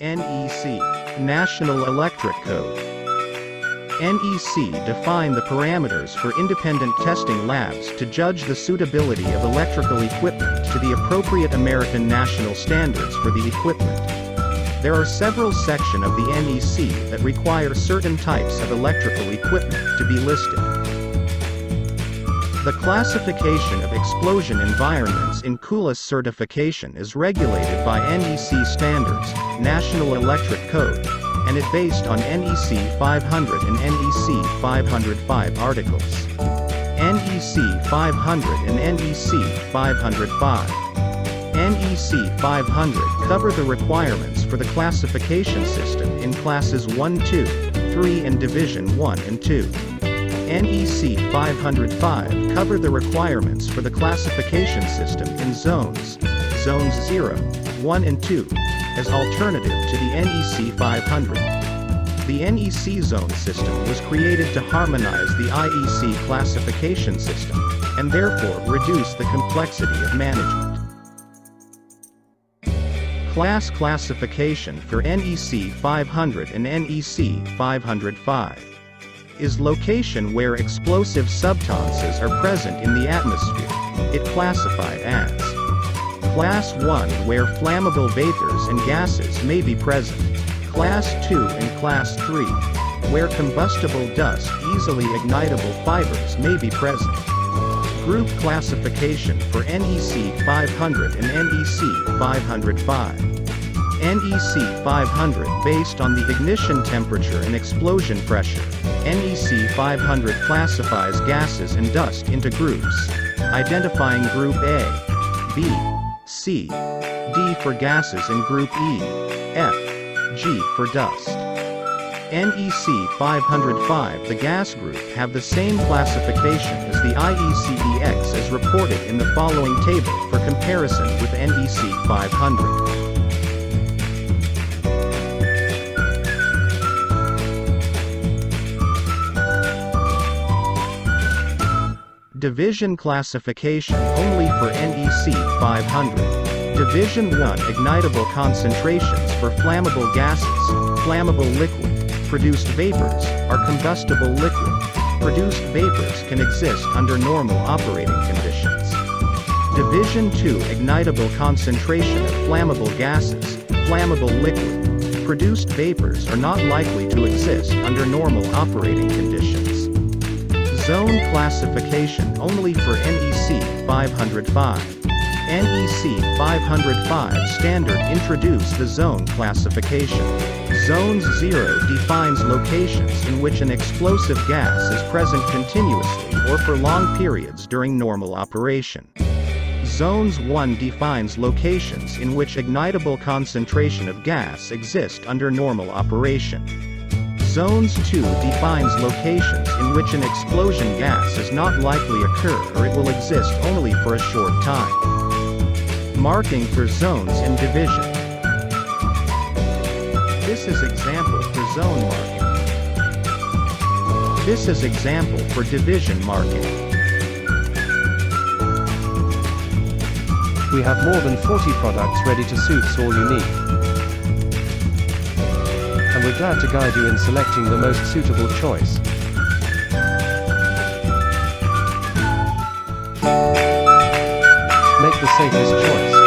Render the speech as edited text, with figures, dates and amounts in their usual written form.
NEC, National Electric Code. NEC define the parameters for independent testing labs to judge the suitability of electrical equipment to the appropriate American national standards for the equipment. There are several sections of the NEC that require certain types of electrical equipment to be listed. The classification of explosion environments in KULAS certification is regulated by NEC standards, National Electric Code, and it based on NEC 500 and NEC 505 articles. NEC 500 and NEC 505. NEC 500 cover the requirements for the classification system in classes 1, 2, 3 and Division 1 and 2. NEC 505 cover the requirements for the classification system in zones 0, 1 and 2, as alternative to the NEC 500. The NEC zone system was created to harmonize the IEC classification system, and therefore reduce the complexity of management. Class classification for NEC 500 and NEC 505 is location where explosive substances are present in the atmosphere. It classified as Class 1 where flammable vapors and gases may be present, Class 2 and Class 3 where combustible dust, easily ignitable fibers may be present. Group classification for NEC 500 and NEC 505. NEC 500 based on the ignition temperature and explosion pressure. NEC 500 classifies gases and dust into groups, identifying Group A, B, C, D for gases and Group E, F, G for dust. NEC 505 The gas group have the same classification as the IECEX as reported in the following table for comparison with NEC 500. Division classification only for NEC 500. Division 1 Ignitable concentrations for flammable gases, flammable liquid, produced vapors, or combustible liquid. Produced vapors can exist under normal operating conditions. Division 2 Ignitable concentration of flammable gases, flammable liquid. Produced vapors are not likely to exist under normal operating conditions. Zone classification only for NEC 505. NEC 505 standard introduce the zone classification. Zones 0 defines locations in which an explosive gas is present continuously or for long periods during normal operation. Zones 1 defines locations in which ignitable concentration of gas exists under normal operation. Zones 2 defines locations in which an explosion gas is not likely occur or it will exist only for a short time. Marking for zones in division. This is example for zone marking. This is example for division marking. We have more than 40 products ready to suit all you need. And we're glad to guide you in selecting the most suitable choice. Make the safest choice.